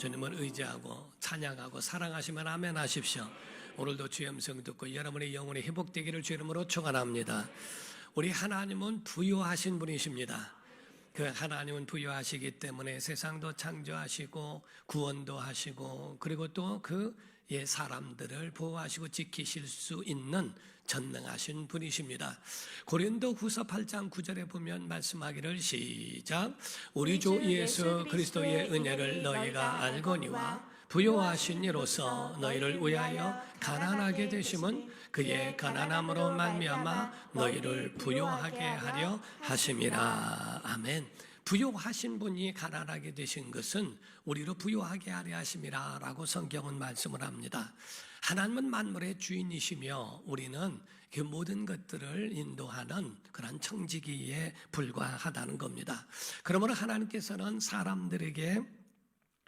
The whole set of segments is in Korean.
주님을 의지하고 찬양하고 사랑하시면 아멘 하십시오. 오늘도 주의 음성 듣고 여러분의 영혼이 회복되기를 주 이름으로 축원합니다. 우리 하나님은 부유하신 분이십니다. 그 하나님은 부유하시기 때문에 세상도 창조하시고 구원도 하시고 그리고 또 그 사람들을 보호하시고 지키실 수 있는 전능하신 분이십니다. 고린도후서 8장 9절에 보면 말씀하기를 시작. 우리 주 예수 그리스도의 은혜를 너희가 알거니와 부요하신 이로써 너희를 위하여 가난하게 되심은 그의 가난함으로 말미암아 너희를 부요하게 하려 하심이라. 아멘. 부요하신 분이 가난하게 되신 것은 우리로 부요하게 하려 하심이라 라고 성경은 말씀을 합니다. 하나님은 만물의 주인이시며 우리는 그 모든 것들을 인도하는 그런 청지기에 불과하다는 겁니다. 그러므로 하나님께서는 사람들에게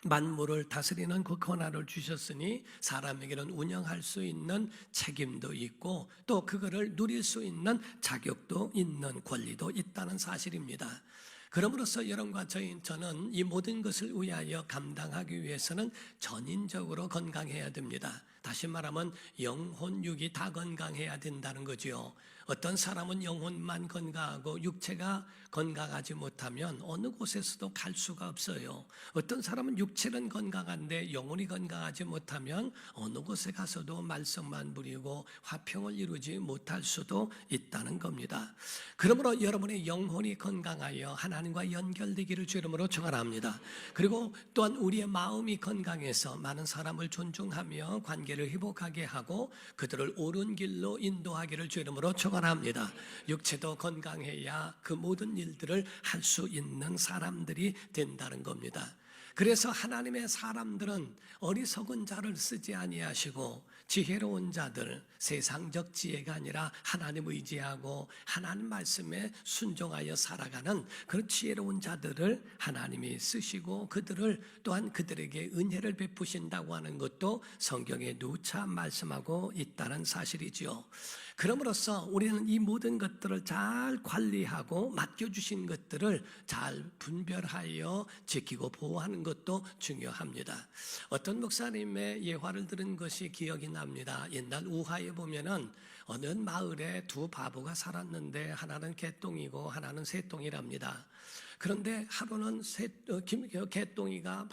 만물을 다스리는 그 권한을 주셨으니 사람에게는 운영할 수 있는 책임도 있고 또 그거를 누릴 수 있는 자격도 있는 권리도 있다는 사실입니다. 그럼으로써 여러분과 저는 이 모든 것을 위하여 감당하기 위해서는 전인적으로 건강해야 됩니다. 다시 말하면 영혼, 육이 다 건강해야 된다는 거죠. 어떤 사람은 영혼만 건강하고 육체가 건강하지 못하면 어느 곳에서도 갈 수가 없어요. 어떤 사람은 육체는 건강한데 영혼이 건강하지 못하면 어느 곳에 가서도 말썽만 부리고 화평을 이루지 못할 수도 있다는 겁니다. 그러므로 여러분의 영혼이 건강하여 하나님과 연결되기를 주 이름으로 축원합니다. 그리고 또한 우리의 마음이 건강해서 많은 사람을 존중하며 관계를 회복하게 하고 그들을 옳은 길로 인도하기를 주 이름으로 축원합니다. 육체도 건강해야 그 모든 일들을 할 수 있는 사람들이 된다는 겁니다. 그래서 하나님의 사람들은 어리석은 자를 쓰지 아니하시고 지혜로운 자들, 세상적 지혜가 아니라 하나님 의지하고 하나님 말씀에 순종하여 살아가는 그런 지혜로운 자들을 하나님이 쓰시고 그들을 또한 그들에게 은혜를 베푸신다고 하는 것도 성경에 누차 말씀하고 있다는 사실이지요. 그럼으로써 우리는 이 모든 것들을 잘 관리하고 맡겨주신 것들을 잘 분별하여 지키고 보호하는 것도 중요합니다. 어떤 목사님의 예화를 들은 것이 기억이 납니다. 옛날 우화에 보면은 어느 마을에 두 바보가 살았는데 하나는 개똥이고 하나는 새똥이랍니다. 그런데 하루는 개똥이가 막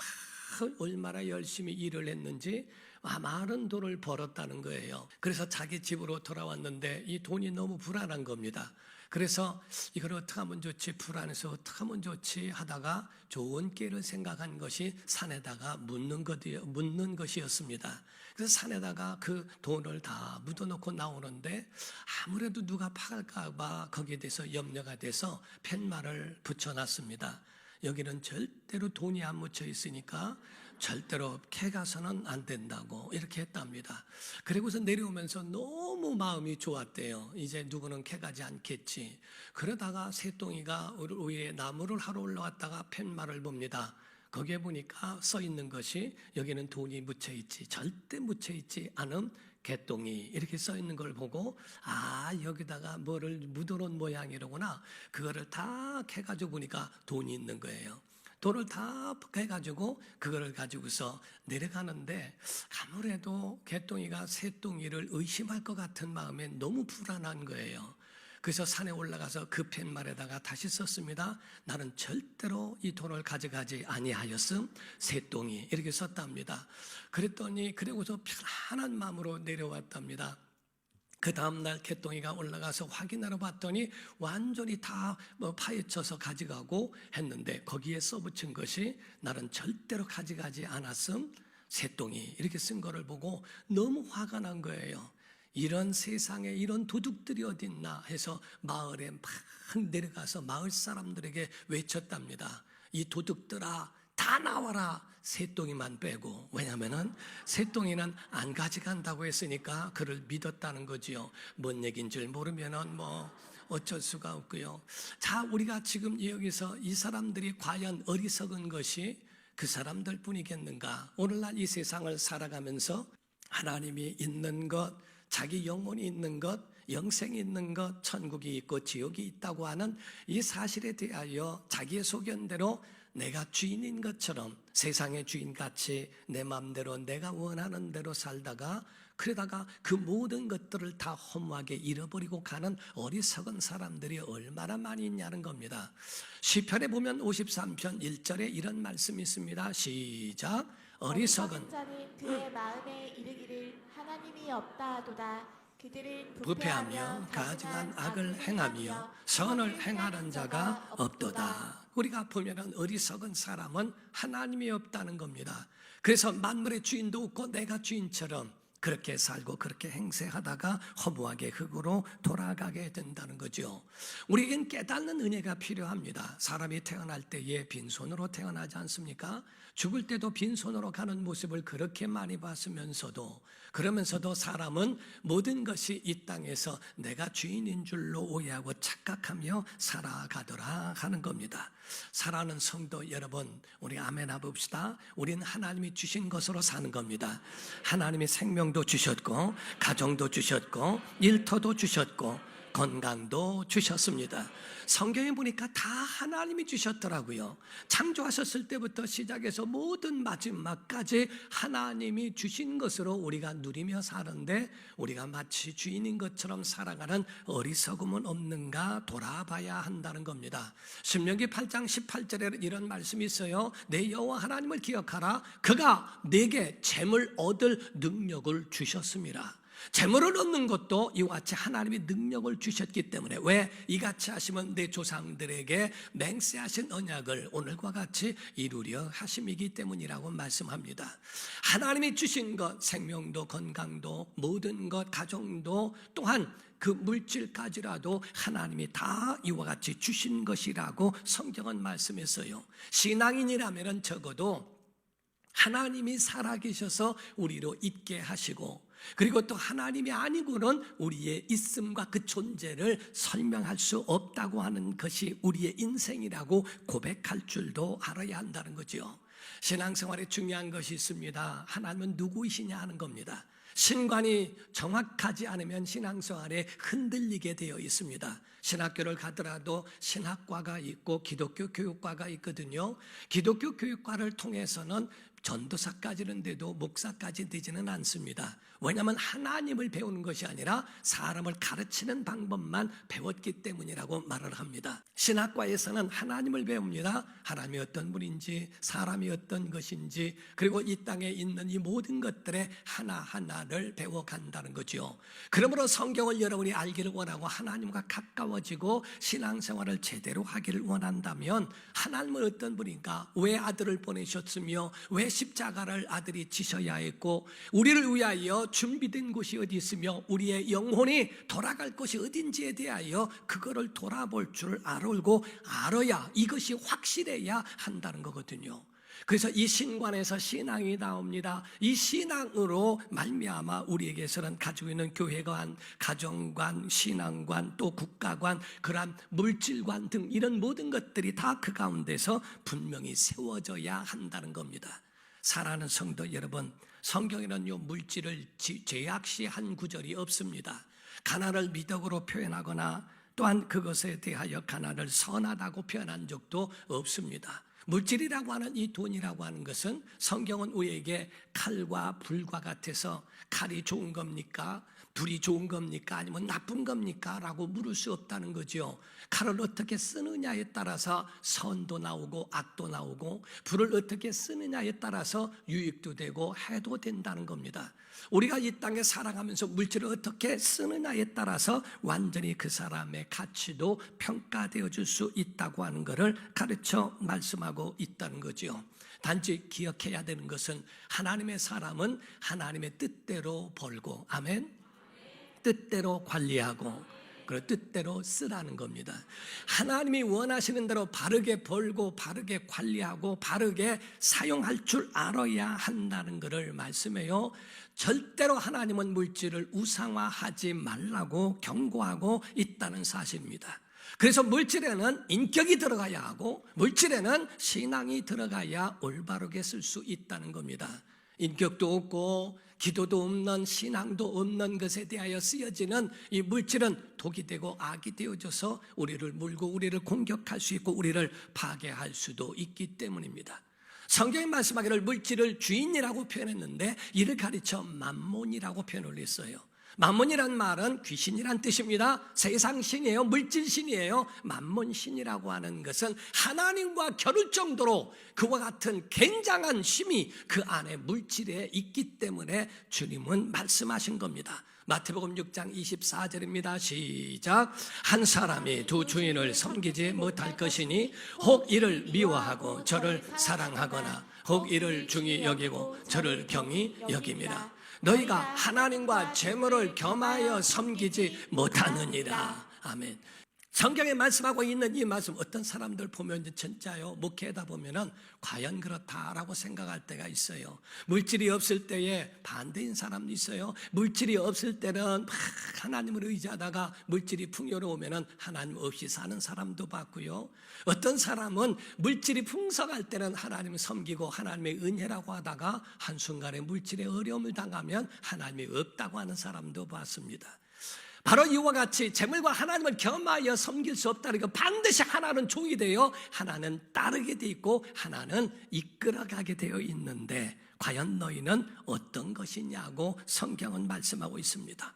얼마나 열심히 일을 했는지 많은 돈을 벌었다는 거예요. 그래서 자기 집으로 돌아왔는데 이 돈이 너무 불안한 겁니다. 그래서 이걸 어떻게 하면 좋지, 불안해서 어떻게 하면 좋지 하다가 좋은 길을 생각한 것이 산에다가 묻는 것이었습니다. 그래서 산에다가 그 돈을 다 묻어놓고 나오는데 아무래도 누가 파갈까 봐 거기에 대해서 염려가 돼서 팻말을 붙여놨습니다. 여기는 절대로 돈이 안 묻혀 있으니까 절대로 캐가서는 안 된다고 이렇게 했답니다. 그리고서 내려오면서 너무 마음이 좋았대요. 이제 누구는 캐가지 않겠지. 그러다가 새똥이가 위에 나무를 하러 올라왔다가 팻말을 봅니다. 거기에 보니까 써 있는 것이 여기는 돈이 묻혀있지 절대 묻혀있지 않은 개똥이 이렇게 써 있는 걸 보고 여기다가 뭐를 묻어놓은 모양이로구나. 그거를 다 캐가지고 보니까 돈이 있는 거예요. 돈을 다 해가지고 그거를 가지고서 내려가는데 아무래도 개똥이가 새똥이를 의심할 것 같은 마음에 너무 불안한 거예요. 그래서 산에 올라가서 그 팻말에다가 다시 썼습니다. 나는 절대로 이 돈을 가져가지 아니하였음 새똥이 이렇게 썼답니다. 그랬더니 그리고서 편안한 마음으로 내려왔답니다. 그 다음날 개똥이가 올라가서 확인하러 봤더니 완전히 다 파헤쳐서 가져가고 했는데 거기에 써붙인 것이 나는 절대로 가져가지 않았음 새똥이 이렇게 쓴 거를 보고 너무 화가 난 거예요. 이런 세상에 이런 도둑들이 어딨나 해서 마을에 막 내려가서 마을 사람들에게 외쳤답니다. 이 도둑들아 다 나와라. 새똥이만 빼고. 왜냐하면 새똥이는 안 가져간다고 했으니까 그를 믿었다는 거지요. 뭔 얘기인 줄 모르면은 어쩔 수가 없고요. 자, 우리가 지금 여기서 이 사람들이 과연 어리석은 것이 그 사람들 뿐이겠는가? 오늘날 이 세상을 살아가면서 하나님이 있는 것, 자기 영혼이 있는 것, 영생이 있는 것, 천국이 있고 지옥이 있다고 하는 이 사실에 대하여 자기의 소견대로 내가 주인인 것처럼 세상의 주인같이 내 마음대로 내가 원하는 대로 살다가 그러다가 그 모든 것들을 다 허무하게 잃어버리고 가는 어리석은 사람들이 얼마나 많이 있냐는 겁니다. 시편에 보면 53편 1절에 이런 말씀이 있습니다. 시작. 어리석은 자는 그의 마음에 이르기를 하나님이 없다 하도다. 그들은 부패하며 가증한 악을 행하며 선을 행하는 자가 없도다. 우리가 보면은 어리석은 사람은 하나님이 없다는 겁니다. 그래서 만물의 주인도 없고 내가 주인처럼 그렇게 살고 그렇게 행세하다가 허무하게 흙으로 돌아가게 된다는 거죠. 우리에겐 깨닫는 은혜가 필요합니다. 사람이 태어날 때에 빈손으로 태어나지 않습니까? 죽을 때도 빈손으로 가는 모습을 그렇게 많이 봤으면서도 그러면서도 사람은 모든 것이 이 땅에서 내가 주인인 줄로 오해하고 착각하며 살아가더라 하는 겁니다. 사랑하는 성도 여러분, 우리 아멘 해봅시다. 우리는 하나님이 주신 것으로 사는 겁니다. 하나님이 생명도 주셨고 가정도 주셨고 일터도 주셨고 건강도 주셨습니다. 성경에 보니까 다 하나님이 주셨더라고요. 창조하셨을 때부터 시작해서 모든 마지막까지 하나님이 주신 것으로 우리가 누리며 사는데 우리가 마치 주인인 것처럼 살아가는 어리석음은 없는가 돌아봐야 한다는 겁니다. 신명기 8장 18절에 이런 말씀이 있어요. 내 여호와 하나님을 기억하라. 그가 내게 재물 얻을 능력을 주셨습니다. 재물을 얻는 것도 이와 같이 하나님이 능력을 주셨기 때문에 왜 이같이 하시면 내 조상들에게 맹세하신 언약을 오늘과 같이 이루려 하심이기 때문이라고 말씀합니다. 하나님이 주신 것, 생명도 건강도 모든 것, 가정도 또한 그 물질까지라도 하나님이 다 이와 같이 주신 것이라고 성경은 말씀했어요. 신앙인이라면 적어도 하나님이 살아계셔서 우리로 있게 하시고 그리고 또 하나님이 아니고는 우리의 있음과 그 존재를 설명할 수 없다고 하는 것이 우리의 인생이라고 고백할 줄도 알아야 한다는 거죠. 신앙생활에 중요한 것이 있습니다. 하나님은 누구이시냐 하는 겁니다. 신관이 정확하지 않으면 신앙생활에 흔들리게 되어 있습니다. 신학교를 가더라도 신학과가 있고 기독교 교육과가 있거든요. 기독교 교육과를 통해서는 전도사까지는 돼도 목사까지 되지는 않습니다. 왜냐하면 하나님을 배우는 것이 아니라 사람을 가르치는 방법만 배웠기 때문이라고 말을 합니다. 신학과에서는 하나님을 배웁니다. 하나님이 어떤 분인지 사람이 어떤 것인지 그리고 이 땅에 있는 이 모든 것들의 하나하나를 배워간다는 거죠. 그러므로 성경을 여러분이 알기를 원하고 하나님과 가까워지고 신앙생활을 제대로 하기를 원한다면 하나님은 어떤 분인가, 왜 아들을 보내셨으며 왜 십자가를 아들이 지셔야 했고 우리를 위하여 준비된 곳이 어디 있으며 우리의 영혼이 돌아갈 곳이 어딘지에 대하여 그거를 돌아볼 줄 알아야 이것이 확실해야 한다는 거거든요. 그래서 이 신관에서 신앙이 나옵니다. 이 신앙으로 말미암아 우리에게서는 가지고 있는 교회관, 가정관, 신앙관, 또 국가관, 그러한 물질관 등 이런 모든 것들이 다 그 가운데서 분명히 세워져야 한다는 겁니다. 사랑하는 성도 여러분, 성경에는요 물질을 제약시한 구절이 없습니다. 가난을 미덕으로 표현하거나 또한 그것에 대하여 가난을 선하다고 표현한 적도 없습니다. 물질이라고 하는 이 돈이라고 하는 것은 성경은 우리에게 칼과 불과 같아서 칼이 좋은 겁니까? 불이 좋은 겁니까? 아니면 나쁜 겁니까? 라고 물을 수 없다는 거죠. 칼을 어떻게 쓰느냐에 따라서 선도 나오고 악도 나오고 불을 어떻게 쓰느냐에 따라서 유익도 되고 해도 된다는 겁니다. 우리가 이 땅에 살아가면서 물질을 어떻게 쓰느냐에 따라서 완전히 그 사람의 가치도 평가되어 줄 수 있다고 하는 것을 가르쳐 말씀하고 있다는 거죠. 단지 기억해야 되는 것은 하나님의 사람은 하나님의 뜻대로 벌고 아멘, 뜻대로 관리하고 그리고 뜻대로 쓰라는 겁니다. 하나님이 원하시는 대로 바르게 벌고 바르게 관리하고 바르게 사용할 줄 알아야 한다는 것을 말씀해요. 절대로 하나님은 물질을 우상화하지 말라고 경고하고 있다는 사실입니다. 그래서 물질에는 인격이 들어가야 하고 물질에는 신앙이 들어가야 올바르게 쓸 수 있다는 겁니다. 인격도 없고 기도도 없는 신앙도 없는 것에 대하여 쓰여지는 이 물질은 독이 되고 악이 되어져서 우리를 물고 우리를 공격할 수 있고 우리를 파괴할 수도 있기 때문입니다. 성경이 말씀하기를 물질을 주인이라고 표현했는데 이를 가르쳐 만몬이라고 표현을 했어요. 만몬이란 말은 귀신이란 뜻입니다. 세상 신이에요. 물질 신이에요. 만몬 신이라고 하는 것은 하나님과 겨룰 정도로 그와 같은 굉장한 힘이 그 안에 물질에 있기 때문에 주님은 말씀하신 겁니다. 마태복음 6장 24절입니다. 시작. 한 사람이 두 주인을 섬기지 못할 것이니 혹 이를 미워하고 저를 사랑하거나 혹 이를 중히 여기고 저를 경히 여김이라. 너희가 하나님과 재물을 겸하여 섬기지 못하느니라. 아멘. 성경에 말씀하고 있는 이 말씀 어떤 사람들 보면 진짜요 목회하다 보면은 과연 그렇다라고 생각할 때가 있어요. 물질이 없을 때에 반대인 사람도 있어요. 물질이 없을 때는 막 하나님을 의지하다가 물질이 풍요로우면은 하나님 없이 사는 사람도 봤고요. 어떤 사람은 물질이 풍성할 때는 하나님을 섬기고 하나님의 은혜라고 하다가 한순간에 물질의 어려움을 당하면 하나님이 없다고 하는 사람도 봤습니다. 바로 이와 같이 재물과 하나님을 겸하여 섬길 수 없다는 것, 반드시 하나는 종이 되어 하나는 따르게 되어 있고 하나는 이끌어가게 되어 있는데 과연 너희는 어떤 것이냐고 성경은 말씀하고 있습니다.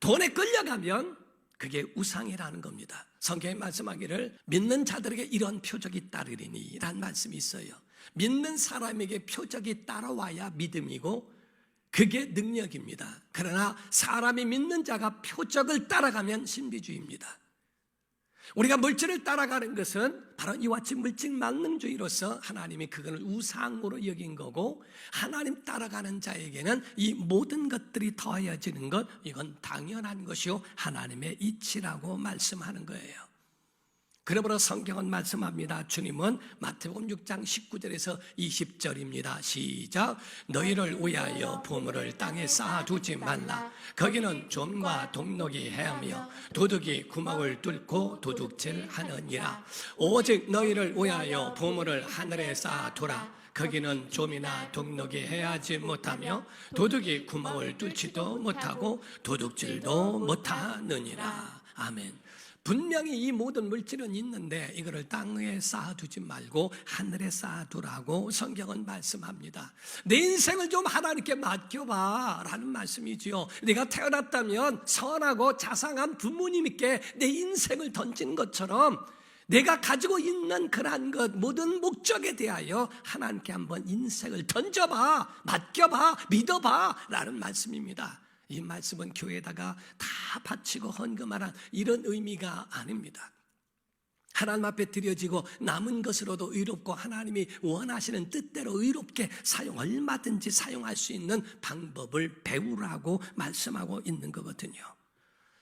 돈에 끌려가면 그게 우상이라는 겁니다. 성경이 말씀하기를 믿는 자들에게 이런 표적이 따르리니 라는 말씀이 있어요. 믿는 사람에게 표적이 따라와야 믿음이고 그게 능력입니다. 그러나 사람이 믿는 자가 표적을 따라가면 신비주의입니다. 우리가 물질을 따라가는 것은 바로 이와 같이 물질 만능주의로서 하나님이 그것을 우상으로 여긴 거고 하나님 따라가는 자에게는 이 모든 것들이 더해지는 것, 이건 당연한 것이요 하나님의 이치라고 말씀하는 거예요. 그러므로 성경은 말씀합니다. 주님은 마태복음 6장 19절에서 20절입니다. 시작. 너희를 위하여 보물을 땅에 쌓아두지 말라. 거기는 좀과 동록이 해하며 도둑이 구멍을 뚫고 도둑질하느니라. 오직 너희를 위하여 보물을 하늘에 쌓아두라. 거기는 좀이나 동록이 해하지 못하며 도둑이 구멍을 뚫지도 못하고 도둑질도 못하느니라. 아멘. 분명히 이 모든 물질은 있는데 이거를 땅에 쌓아두지 말고 하늘에 쌓아두라고 성경은 말씀합니다. 내 인생을 좀 하나님께 맡겨봐 라는 말씀이지요. 내가 태어났다면 선하고 자상한 부모님께 내 인생을 던진 것처럼 내가 가지고 있는 그러한 것 모든 목적에 대하여 하나님께 한번 인생을 던져봐, 맡겨봐, 믿어봐 라는 말씀입니다. 이 말씀은 교회에다가 다 바치고 헌금하라 이런 의미가 아닙니다. 하나님 앞에 드려지고 남은 것으로도 의롭고 하나님이 원하시는 뜻대로 의롭게 얼마든지 사용할 수 있는 방법을 배우라고 말씀하고 있는 거거든요.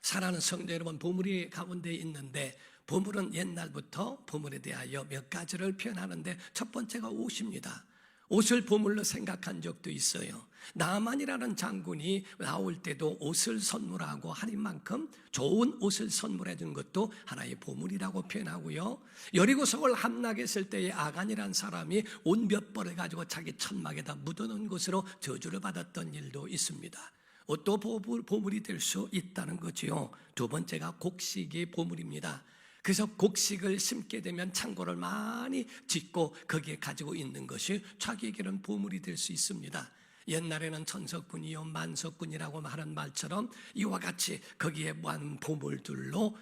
사랑하는 성도 여러분, 보물이 가운데 있는데 보물은 옛날부터 보물에 대하여 몇 가지를 표현하는데 첫 번째가 옷입니다. 옷을 보물로 생각한 적도 있어요. 나만이라는 장군이 나올 때도 옷을 선물하고 하는 만큼 좋은 옷을 선물해 준 것도 하나의 보물이라고 표현하고요. 여리고성을 함락했을 때에 아간이라는 사람이 옷 몇 벌을 가지고 자기 천막에다 묻어놓은 것으로 저주를 받았던 일도 있습니다. 옷도 보물이 될 수 있다는 거지요. 두 번째가 곡식이 보물입니다. 그래서 곡식을 심게 되면 창고를 많이 짓고 거기에 가지고 있는 것이 자기에게는 보물이 될 수 있습니다. 옛날에는 천석군이요 만석군이라고 하는 말처럼 이와 같이 거기에 많은 보물들로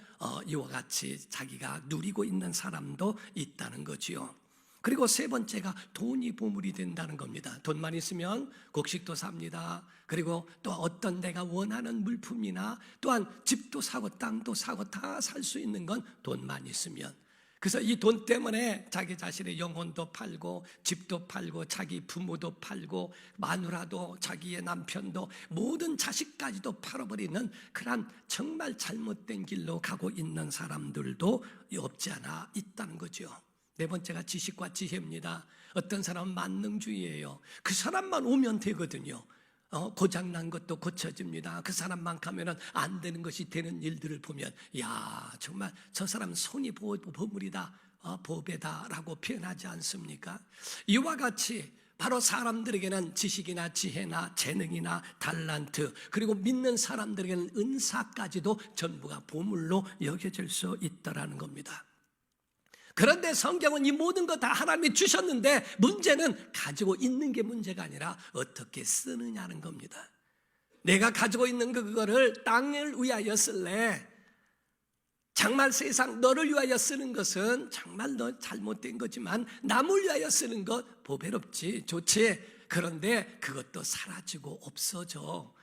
이와 같이 자기가 누리고 있는 사람도 있다는 거지요. 그리고 세 번째가 돈이 보물이 된다는 겁니다. 돈만 있으면 곡식도 삽니다. 그리고 또 어떤 내가 원하는 물품이나 또한 집도 사고 땅도 사고 다 살 수 있는 건 돈만 있으면. 그래서 이 돈 때문에 자기 자신의 영혼도 팔고 집도 팔고 자기 부모도 팔고 마누라도 자기의 남편도 모든 자식까지도 팔아버리는 그런 정말 잘못된 길로 가고 있는 사람들도 없지 않아 있다는 거죠. 네 번째가 지식과 지혜입니다. 어떤 사람은 만능주의예요. 그 사람만 오면 되거든요. 고장난 것도 고쳐집니다. 그 사람만 가면은 안 되는 것이 되는 일들을 보면 야 정말 저 사람 손이 보물이다, 보배다라고 표현하지 않습니까? 이와 같이 바로 사람들에게는 지식이나 지혜나 재능이나 달란트, 그리고 믿는 사람들에게는 은사까지도 전부가 보물로 여겨질 수 있다라는 겁니다. 그런데 성경은 이 모든 것 다 하나님이 주셨는데 문제는 가지고 있는 게 문제가 아니라 어떻게 쓰느냐는 겁니다. 내가 가지고 있는 그거를 땅을 위하여 쓸래? 정말 세상 너를 위하여 쓰는 것은 정말 너 잘못된 거지만 남을 위하여 쓰는 것 보배롭지, 좋지. 그런데 그것도 사라지고 없어져.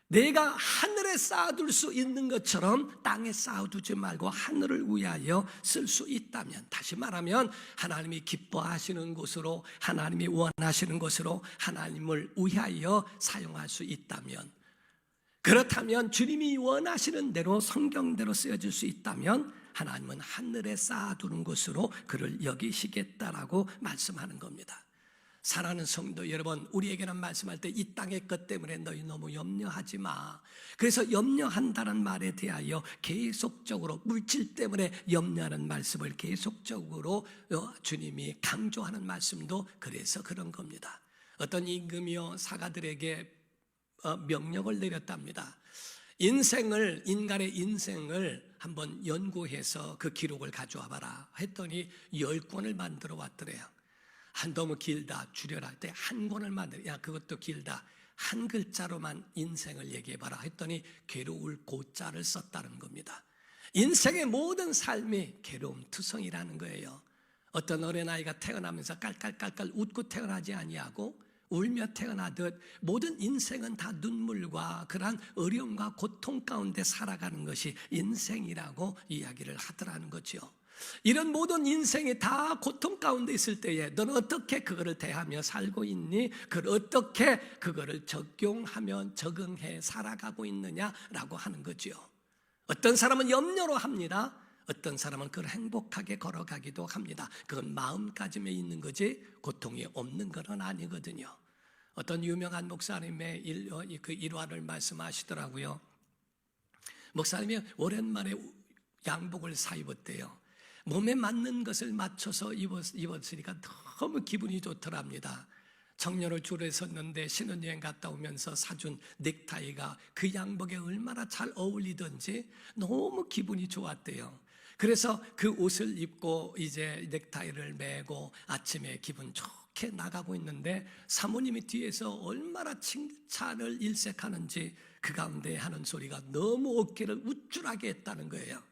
내가 하늘에 쌓아둘 수 있는 것처럼 땅에 쌓아두지 말고 하늘을 위하여 쓸 수 있다면, 다시 말하면 하나님이 기뻐하시는 곳으로, 하나님이 원하시는 곳으로 하나님을 위하여 사용할 수 있다면, 그렇다면 주님이 원하시는 대로 성경대로 쓰여질 수 있다면 하나님은 하늘에 쌓아두는 것으로 그를 여기시겠다라고 말씀하는 겁니다. 사랑하는 성도 여러분, 우리에게는 말씀할 때 이 땅의 것 때문에 너희 너무 염려하지 마. 그래서 염려한다는 말에 대하여 계속적으로 물질 때문에 염려하는 말씀을 계속적으로 주님이 강조하는 말씀도 그래서 그런 겁니다. 어떤 임금이요 사가들에게 명령을 내렸답니다. 인간의 인생을 한번 연구해서 그 기록을 가져와 봐라 했더니 10권을 만들어 왔더래요. 너무 길다, 줄여라. 그때 한 권을 만들어, 야 그것도 길다, 한 글자로만 인생을 얘기해봐라 했더니 괴로울 고자를 썼다는 겁니다. 인생의 모든 삶이 괴로움 투성이라는 거예요. 어떤 어린아이가 태어나면서 깔깔깔깔 웃고 태어나지 아니하고 울며 태어나듯 모든 인생은 다 눈물과 그러한 어려움과 고통 가운데 살아가는 것이 인생이라고 이야기를 하더라는 거죠. 이런 모든 인생이 다 고통 가운데 있을 때에 너는 어떻게 그거를 대하며 살고 있니? 그걸 어떻게 그거를 적용하며 적응해 살아가고 있느냐라고 하는 거죠. 어떤 사람은 염려로 합니다. 어떤 사람은 그걸 행복하게 걸어가기도 합니다. 그건 마음가짐에 있는 거지 고통이 없는 건 아니거든요. 어떤 유명한 목사님의 그 일화를 말씀하시더라고요. 목사님이 오랜만에 양복을 사입었대요. 몸에 맞는 것을 맞춰서 입었으니까 너무 기분이 좋더랍니다. 청년을 줄에 섰는데 신혼여행 갔다 오면서 사준 넥타이가 그 양복에 얼마나 잘 어울리던지 너무 기분이 좋았대요. 그래서 그 옷을 입고 이제 넥타이를 매고 아침에 기분 좋게 나가고 있는데 사모님이 뒤에서 얼마나 칭찬을 일색하는지 그 가운데 하는 소리가 너무 어깨를 우쭐하게 했다는 거예요.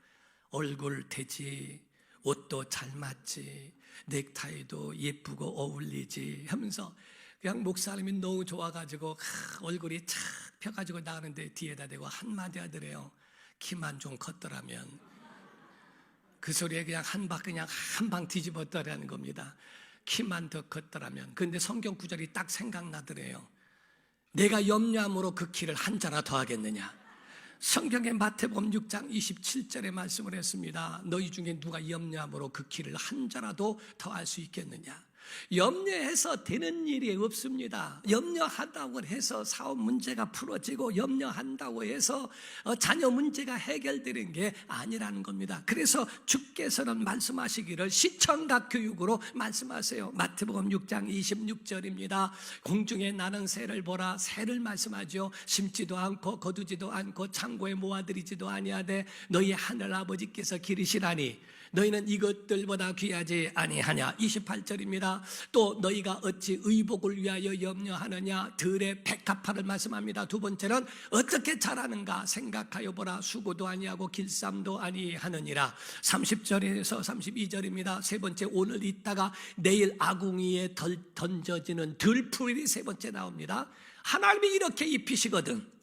얼굴 되지, 옷도 잘 맞지, 넥타이도 예쁘고 어울리지 하면서 그냥 목사님이 너무 좋아가지고 얼굴이 착 펴가지고 나가는데 뒤에다 대고 한마디 하더래요. 키만 좀 컸더라면. 그 소리에 그냥 한 방 뒤집었더라는 겁니다. 키만 더 컸더라면. 그런데 성경 구절이 딱 생각나더래요. 내가 염려함으로 그 키를 한 자나 더 하겠느냐. 성경의 마태복음 6장 27절에 말씀을 했습니다. 너희 중에 누가 염려함으로 그 키를 한 자라도 더 할 수 있겠느냐. 염려해서 되는 일이 없습니다. 염려한다고 해서 사업 문제가 풀어지고 염려한다고 해서 자녀 문제가 해결되는 게 아니라는 겁니다. 그래서 주께서는 말씀하시기를 시청각 교육으로 말씀하세요. 마태복음 6장 26절입니다. 공중에 나는 새를 보라. 새를 말씀하죠. 심지도 않고 거두지도 않고 창고에 모아들이지도 아니하되 너희 하늘 아버지께서 기르시라니 너희는 이것들보다 귀하지 아니하냐. 28절입니다. 또 너희가 어찌 의복을 위하여 염려하느냐. 들의 백합화를 말씀합니다. 두 번째는 어떻게 자라는가 생각하여 보라. 수고도 아니하고 길쌈도 아니하느니라. 30절에서 32절입니다. 세 번째, 오늘 있다가 내일 아궁이에 던져지는 들풀이 세 번째 나옵니다. 하나님이 이렇게 입히시거든.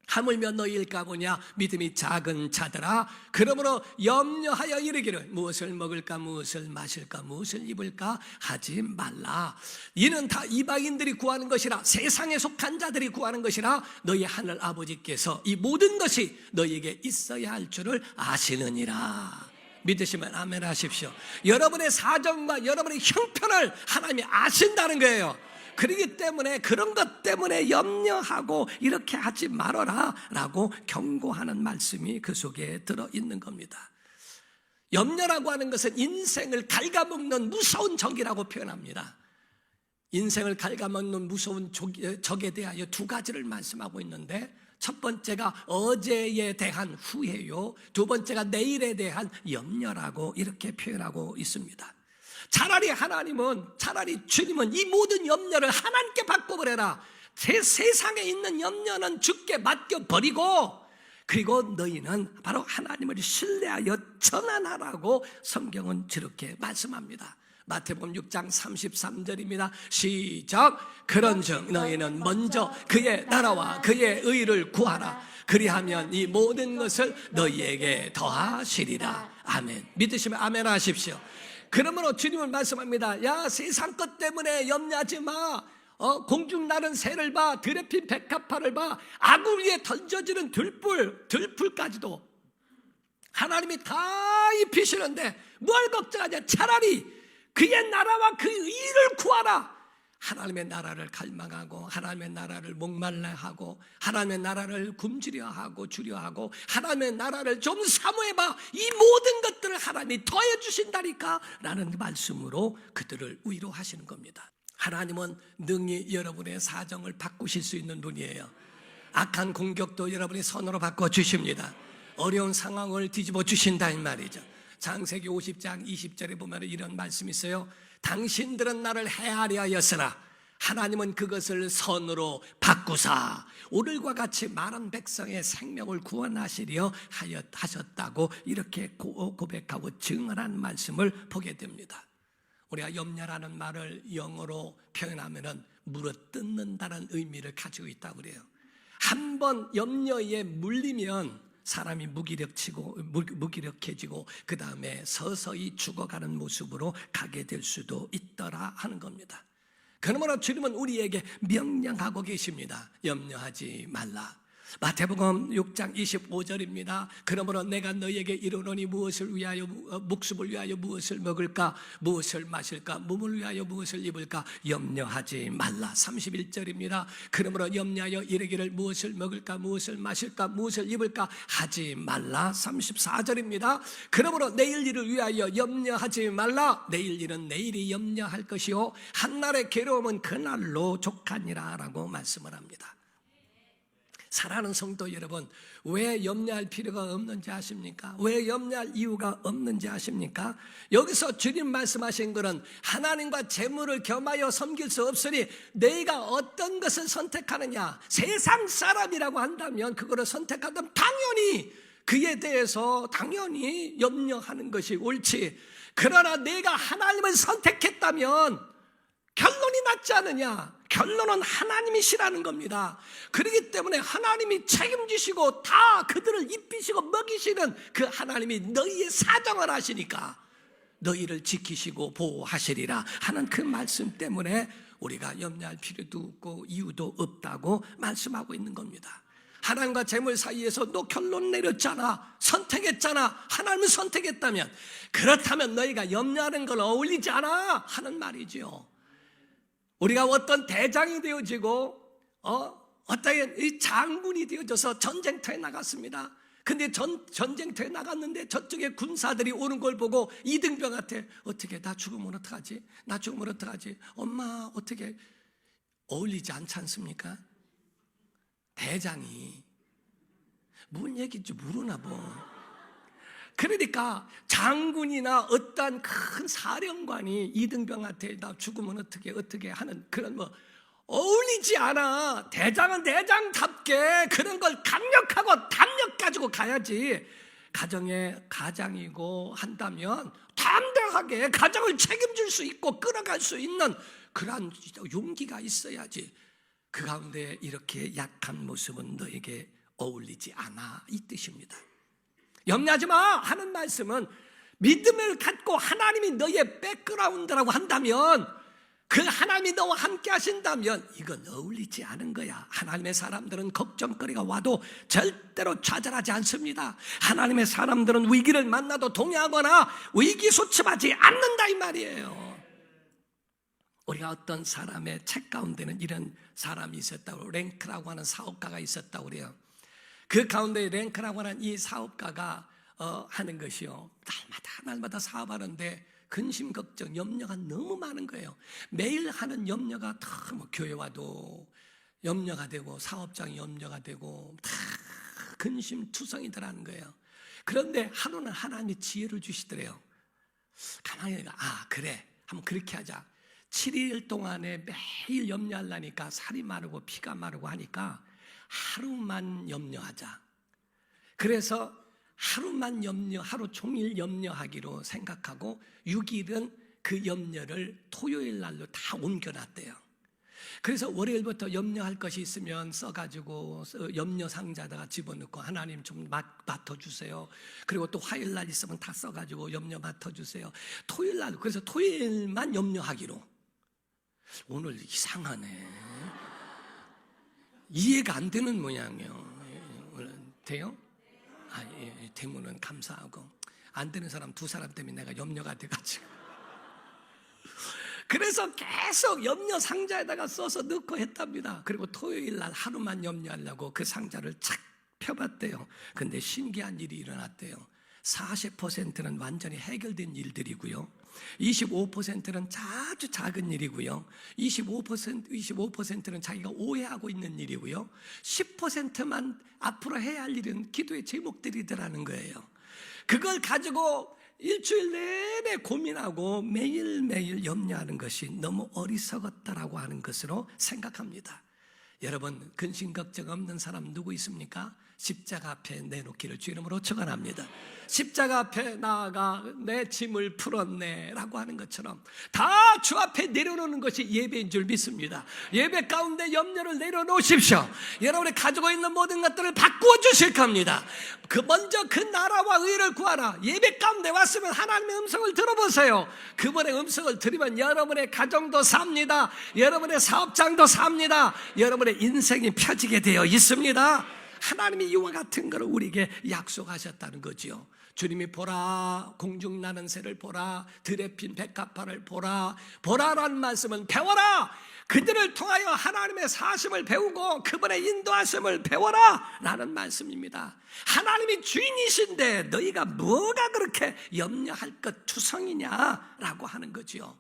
하물며 너희일까 보냐. 믿음이 작은 자들아, 그러므로 염려하여 이르기를 무엇을 먹을까 무엇을 마실까 무엇을 입을까 하지 말라. 이는 다 이방인들이 구하는 것이라, 세상에 속한 자들이 구하는 것이라 너희 하늘 아버지께서 이 모든 것이 너희에게 있어야 할 줄을 아시느니라. 믿으시면 아멘 하십시오. 여러분의 사정과 여러분의 형편을 하나님이 아신다는 거예요. 그렇기 때문에 그런 것 때문에 염려하고 이렇게 하지 말아라 라고 경고하는 말씀이 그 속에 들어있는 겁니다. 염려라고 하는 것은 인생을 갉아먹는 무서운 적이라고 표현합니다. 인생을 갉아먹는 무서운 적에 대하여 두 가지를 말씀하고 있는데, 첫 번째가 어제에 대한 후회요, 두 번째가 내일에 대한 염려라고 이렇게 표현하고 있습니다. 차라리 주님은 이 모든 염려를 하나님께 바꿔버려라. 세상에 있는 염려는 주께 맡겨버리고, 그리고 너희는 바로 하나님을 신뢰하여 전환하라고 성경은 저렇게 말씀합니다. 마태복음 6장 33절입니다. 시작. 그런즉 너희는 먼저 그의 나라와 그의 의를 구하라. 그리하면 이 모든 것을 너희에게 더하시리라. 아멘. 믿으시면 아멘 하십시오. 그러므로 주님은 말씀합니다. 야, 세상 것 때문에 염려하지 마. 공중 나는 새를 봐, 들에 핀 백합화를 봐, 아구 위에 던져지는 들풀까지도 하나님이 다 입히시는데 뭘 걱정하냐. 차라리 그의 나라와 그 의를 구하라. 하나님의 나라를 갈망하고, 하나님의 나라를 목말라하고, 하나님의 나라를 굶주려하고 주려하고, 하나님의 나라를 좀 사모해봐. 이 모든 것들을 하나님이 더해 주신다니까 라는 말씀으로 그들을 위로하시는 겁니다. 하나님은 능히 여러분의 사정을 바꾸실 수 있는 분이에요. 악한 공격도 여러분이 손으로 바꿔주십니다. 어려운 상황을 뒤집어 주신다 이 말이죠. 창세기 50장 20절에 보면 이런 말씀이 있어요. 당신들은 나를 해하려 하였으나 하나님은 그것을 선으로 바꾸사 오늘과 같이 많은 백성의 생명을 구원하시려 하셨다고 이렇게 고백하고 증언한 말씀을 보게 됩니다. 우리가 염려라는 말을 영어로 표현하면 물어뜯는다는 의미를 가지고 있다고 그래요. 한번 염려에 물리면 사람이 무기력해지고 그 다음에 서서히 죽어가는 모습으로 가게 될 수도 있더라 하는 겁니다. 그러므로 주님은 우리에게 명령하고 계십니다. 염려하지 말라. 마태복음 6장 25절입니다. 그러므로 내가 너희에게 이르노니 무엇을 위하여 목숨을 위하여 무엇을 먹을까, 무엇을 마실까, 몸을 위하여 무엇을 입을까 염려하지 말라. 31절입니다. 그러므로 염려하여 이르기를 무엇을 먹을까, 무엇을 마실까, 무엇을 입을까 하지 말라. 34절입니다. 그러므로 내일 일을 위하여 염려하지 말라. 내일 일은 내일이 염려할 것이요 한날의 괴로움은 그날로 족하니라 라고 말씀을 합니다. 사랑하는 성도 여러분, 왜 염려할 필요가 없는지 아십니까? 왜 염려할 이유가 없는지 아십니까? 여기서 주님 말씀하신 것은 하나님과 재물을 겸하여 섬길 수 없으니 너희가 어떤 것을 선택하느냐. 세상 사람이라고 한다면 그거를 선택하면 당연히 그에 대해서 당연히 염려하는 것이 옳지. 그러나 내가 하나님을 선택했다면 결론이 낫지 않느냐? 결론은 하나님이시라는 겁니다. 그렇기 때문에 하나님이 책임지시고 다 그들을 입히시고 먹이시는 그 하나님이 너희의 사정을 하시니까 너희를 지키시고 보호하시리라 하는 그 말씀 때문에 우리가 염려할 필요도 없고 이유도 없다고 말씀하고 있는 겁니다. 하나님과 재물 사이에서 너 결론 내렸잖아, 선택했잖아, 하나님을 선택했다면, 그렇다면 너희가 염려하는 건 어울리지 않아 하는 말이죠. 우리가 어떤 대장이 되어지고 어떤 이 장군이 되어져서 전쟁터에 나갔습니다. 근데 전쟁터에 나갔는데 저쪽에 군사들이 오는 걸 보고 이등병한테 어떻게 나 죽으면 어떡하지? 나 죽으면 어떡하지? 엄마 어떻게 어울리지 않지 않습니까? 대장이 뭔 얘기인지 모르나 뭐. 그러니까 장군이나 어떤 큰 사령관이 이등병한테 나 죽으면 어떻게 하는 그런 뭐 어울리지 않아. 대장은 대장답게 그런 걸 강력하고 담력 가지고 가야지. 가정의 가장이고 한다면 담대하게 가정을 책임질 수 있고 끌어갈 수 있는 그러한 용기가 있어야지. 그 가운데 이렇게 약한 모습은 너에게 어울리지 않아 이 뜻입니다. 염려하지 마 하는 말씀은 믿음을 갖고 하나님이 너의 백그라운드라고 한다면, 그 하나님이 너와 함께 하신다면 이건 어울리지 않은 거야. 하나님의 사람들은 걱정거리가 와도 절대로 좌절하지 않습니다. 하나님의 사람들은 위기를 만나도 동요하거나 위기소침하지 않는다 이 말이에요. 우리가 어떤 사람의 책 가운데는 이런 사람이 있었다고, 랭크라고 하는 사업가가 있었다고 그래요. 그 가운데 랭크라고 하는 이 사업가가 하는 것이요, 날마다 사업하는데 근심, 걱정, 염려가 너무 많은 거예요. 매일 하는 염려가 다 뭐 교회와도 염려가 되고 사업장이 염려가 되고 다 근심투성이들 하는 거예요. 그런데 하루는 하나님이 지혜를 주시더래요. 가만히 그래, 한번 그렇게 하자. 7일 동안에 매일 염려하려니까 살이 마르고 피가 마르고 하니까 하루만 염려하자. 그래서 하루만 하루 종일 염려하기로 생각하고 6일은 그 염려를 토요일 날로 다 옮겨놨대요. 그래서 월요일부터 염려할 것이 있으면 써가지고 염려 상자에다가 집어넣고 하나님 좀 맡아주세요. 그리고 또 화요일 날 있으면 다 써가지고 염려 맡아주세요. 토요일 날, 그래서 토요일만 염려하기로. 오늘 이상하네. 이해가 안 되는 모양이에요. 돼요? 예, 되면은 감사하고. 안 되는 사람 2사람 때문에 내가 염려가 돼가지고. 그래서 계속 염려 상자에다가 써서 넣고 했답니다. 그리고 토요일 날 하루만 염려하려고 그 상자를 착 펴봤대요. 근데 신기한 일이 일어났대요. 40%는 완전히 해결된 일들이고요, 25%는 아주 작은 일이고요, 25%는 자기가 오해하고 있는 일이고요, 10%만 앞으로 해야 할 일은 기도의 제목들이더라는 거예요. 그걸 가지고 일주일 내내 고민하고 매일매일 염려하는 것이 너무 어리석었다라고 하는 것으로 생각합니다. 여러분, 근심 걱정 없는 사람 누구 있습니까? 십자가 앞에 내놓기를 주 이름으로 축원합니다. 십자가 앞에 나아가 내 짐을 풀었네 라고 하는 것처럼 다 주 앞에 내려놓는 것이 예배인 줄 믿습니다. 예배 가운데 염려를 내려놓으십시오. 여러분이 가지고 있는 모든 것들을 바꾸어 주실 겁니다. 먼저 그 나라와 의를 구하라. 예배 가운데 왔으면 하나님의 음성을 들어보세요. 그분의 음성을 들으면 여러분의 가정도 삽니다. 여러분의 사업장도 삽니다. 여러분의 인생이 펴지게 되어 있습니다. 하나님이 이와 같은 것을 우리에게 약속하셨다는 거지요. 주님이 보라, 공중 나는 새를 보라, 들에 핀 백합화를 보라. 보라라는 말씀은 배워라. 그들을 통하여 하나님의 사심을 배우고 그분의 인도하심을 배워라 라는 말씀입니다. 하나님이 주인이신데 너희가 뭐가 그렇게 염려할 것 투성이냐라고 하는 거지요.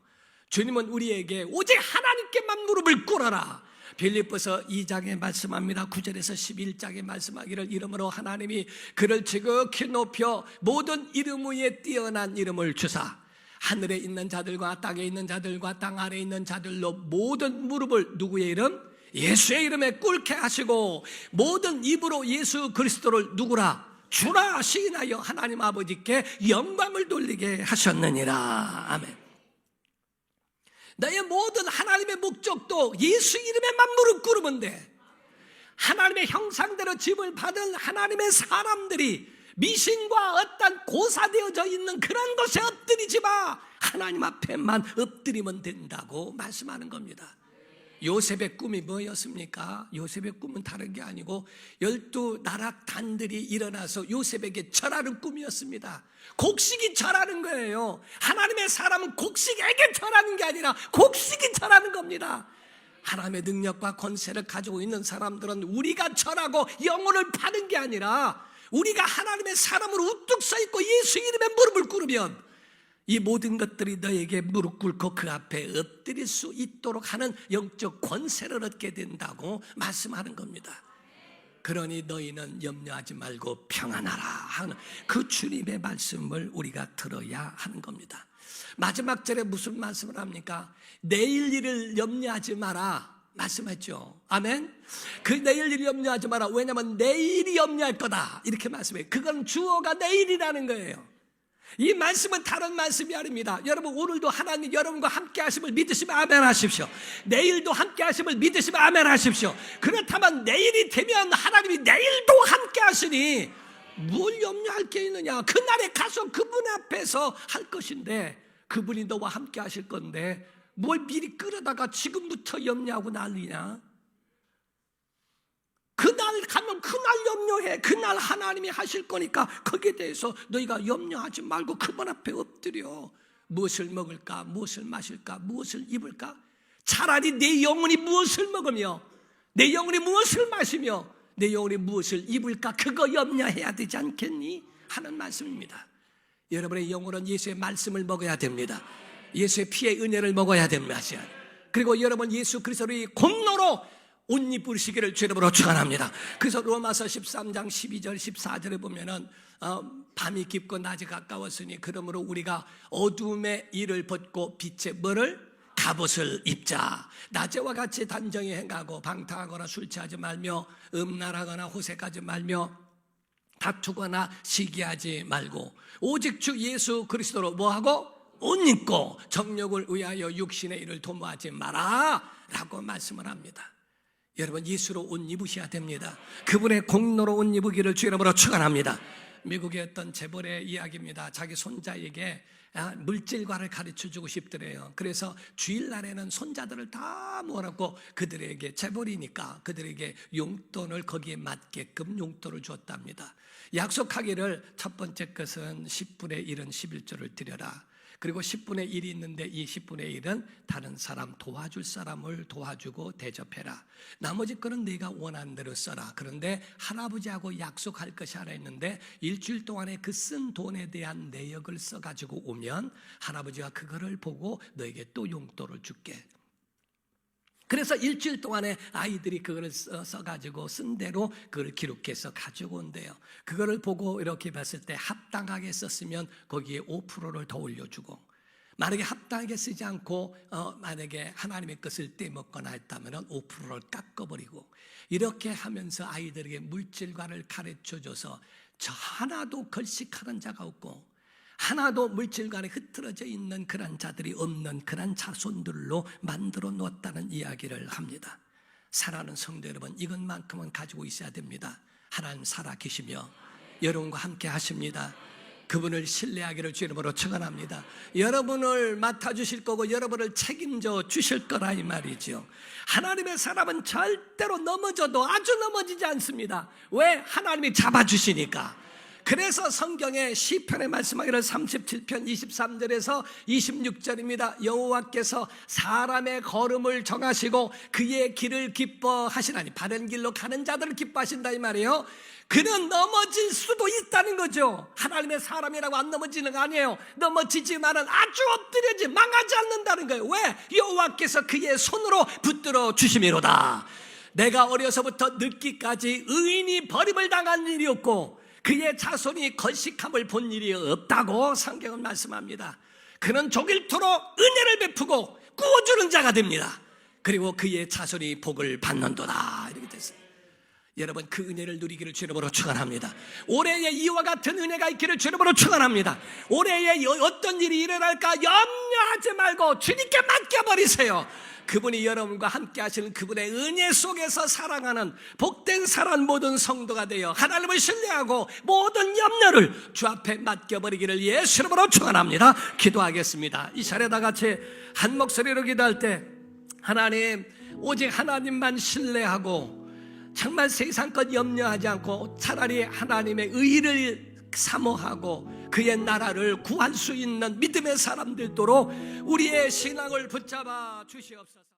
주님은 우리에게 오직 하나님께만 무릎을 꿇어라. 빌립보서 2장에 말씀합니다. 9절에서 11장에 말씀하기를 이름으로 하나님이 그를 지극히 높여 모든 이름 위에 뛰어난 이름을 주사 하늘에 있는 자들과 땅에 있는 자들과 땅 아래에 있는 자들로 모든 무릎을 누구의 이름? 예수의 이름에 꿇게 하시고 모든 입으로 예수 그리스도를 누구라? 주라 시인하여 하나님 아버지께 영광을 돌리게 하셨느니라. 아멘. 너의 모든 하나님의 목적도 예수 이름에만 무릎 꿇으면 돼. 하나님의 형상대로 짐을 받은 하나님의 사람들이 미신과 어떤 고사되어져 있는 그런 곳에 엎드리지 마. 하나님 앞에만 엎드리면 된다고 말씀하는 겁니다. 요셉의 꿈이 뭐였습니까? 요셉의 꿈은 다른 게 아니고 12나락단들이 일어나서 요셉에게 절하는 꿈이었습니다. 곡식이 절하는 거예요. 하나님의 사람은 곡식에게 절하는 게 아니라 곡식이 절하는 겁니다. 하나님의 능력과 권세를 가지고 있는 사람들은 우리가 절하고 영혼을 파는 게 아니라 우리가 하나님의 사람으로 우뚝 서 있고 예수 이름에 무릎을 꿇으면 이 모든 것들이 너에게 무릎 꿇고 그 앞에 엎드릴 수 있도록 하는 영적 권세를 얻게 된다고 말씀하는 겁니다. 그러니 너희는 염려하지 말고 평안하라 하는 그 주님의 말씀을 우리가 들어야 하는 겁니다. 마지막 절에 무슨 말씀을 합니까? 내일 일을 염려하지 마라 말씀했죠. 아멘. 그 내일 일을 염려하지 마라. 왜냐하면 내일이 염려할 거다 이렇게 말씀해요. 그건 주어가 내일이라는 거예요. 이 말씀은 다른 말씀이 아닙니다. 여러분, 오늘도 하나님 여러분과 함께 하심을 믿으시면 아멘 하십시오. 내일도 함께 하심을 믿으시면 아멘 하십시오. 그렇다면 내일이 되면 하나님이 내일도 함께 하시니 뭘 염려할 게 있느냐. 그날에 가서 그분 앞에서 할 것인데 그분이 너와 함께 하실 건데 뭘 미리 끌어다가 지금부터 염려하고 난리냐. 그날 가면 그날 염려해. 그날 하나님이 하실 거니까 거기에 대해서 너희가 염려하지 말고 그분 앞에 엎드려. 무엇을 먹을까? 무엇을 마실까? 무엇을 입을까? 차라리 내 영혼이 무엇을 먹으며 내 영혼이 무엇을 마시며 내 영혼이 무엇을 입을까? 그거 염려해야 되지 않겠니? 하는 말씀입니다. 여러분의 영혼은 예수의 말씀을 먹어야 됩니다. 예수의 피의 은혜를 먹어야 됩니다. 그리고 여러분 예수 그리스도의 공로로 옷 입으시기를 주 이름으로 축원합니다. 그래서 로마서 13장 12절 14절에 보면은 밤이 깊고 낮이 가까웠으니 그러므로 우리가 어둠의 일을 벗고 빛의 뭐를? 갑옷을 입자. 낮에와 같이 단정히 행하고 방탕하거나 술 취하지 말며 음란하거나 호색하지 말며 다투거나 시기하지 말고 오직 주 예수 그리스도로 뭐하고? 옷 입고 정욕을 위하여 육신의 일을 도모하지 마라 라고 말씀을 합니다. 여러분 예수로 옷 입으셔야 됩니다. 그분의 공로로 옷 입으기를 주 이름으로 축원합니다. 미국의 어떤 재벌의 이야기입니다. 자기 손자에게 물질과를 가르쳐주고 싶더래요. 그래서 주일날에는 손자들을 다 모아놓고 그들에게 재벌이니까 그들에게 용돈을 거기에 맞게끔 용돈을 줬답니다. 약속하기를 첫 번째 것은 10분의 1은 11조를 드려라. 그리고 10분의 1이 있는데 이 10분의 1은 다른 사람 도와줄 사람을 도와주고 대접해라. 나머지 거는 네가 원하는 대로 써라. 그런데 할아버지하고 약속할 것이 하나 있는데 일주일 동안에 그 쓴 돈에 대한 내역을 써가지고 오면 할아버지가 그거를 보고 너에게 또 용돈을 줄게. 그래서 일주일 동안에 아이들이 그거를 써가지고 쓴 대로 그걸 기록해서 가지고 온대요. 그거를 보고 이렇게 봤을 때 합당하게 썼으면 거기에 5%를 더 올려주고, 만약에 합당하게 쓰지 않고 만약에 하나님의 것을 떼먹거나 했다면 5%를 깎아버리고, 이렇게 하면서 아이들에게 물질과를 가르쳐줘서 저 하나도 걸식하는 자가 없고 하나도 물질관에 흐트러져 있는 그런 자들이 없는 그런 자손들로 만들어 놓았다는 이야기를 합니다. 사랑하는 성도 여러분, 이것만큼은 가지고 있어야 됩니다. 하나님 살아계시며 여러분과 함께 하십니다. 그분을 신뢰하기를 주 이름으로 축원합니다. 여러분을 맡아주실 거고 여러분을 책임져 주실 거라 이 말이죠. 하나님의 사람은 절대로 넘어져도 아주 넘어지지 않습니다. 왜? 하나님이 잡아주시니까. 그래서 성경에 시편에 말씀하기를 37편 23절에서 26절입니다. 여호와께서 사람의 걸음을 정하시고 그의 길을 기뻐하시나니, 바른 길로 가는 자들을 기뻐하신다 이 말이에요. 그는 넘어질 수도 있다는 거죠. 하나님의 사람이라고 안 넘어지는 거 아니에요. 넘어지지만은 아주 엎드려지 망하지 않는다는 거예요. 왜? 여호와께서 그의 손으로 붙들어 주심이로다. 내가 어려서부터 늙기까지 의인이 버림을 당한 일이 없고 그의 자손이 걸식함을 본 일이 없다고 성경은 말씀합니다. 그는 족일토록 은혜를 베푸고 구워주는 자가 됩니다. 그리고 그의 자손이 복을 받는도다 이렇게 됐어요. 여러분 그 은혜를 누리기를 주 이름으로 축원합니다. 올해에 이와 같은 은혜가 있기를 주 이름으로 축원합니다. 올해에 어떤 일이 일어날까 염려하지 말고 주님께 맡겨버리세요. 그분이 여러분과 함께 하시는 그분의 은혜 속에서 살아가는 복된 사람 모든 성도가 되어 하나님을 신뢰하고 모든 염려를 주 앞에 맡겨버리기를 예수 이름으로 축원합니다. 기도하겠습니다. 이 자리에 다 같이 한 목소리로 기도할 때, 하나님 오직 하나님만 신뢰하고 정말 세상 것 염려하지 않고 차라리 하나님의 의를 사모하고 그의 나라를 구할 수 있는 믿음의 사람들도록 우리의 신앙을 붙잡아 주시옵소서.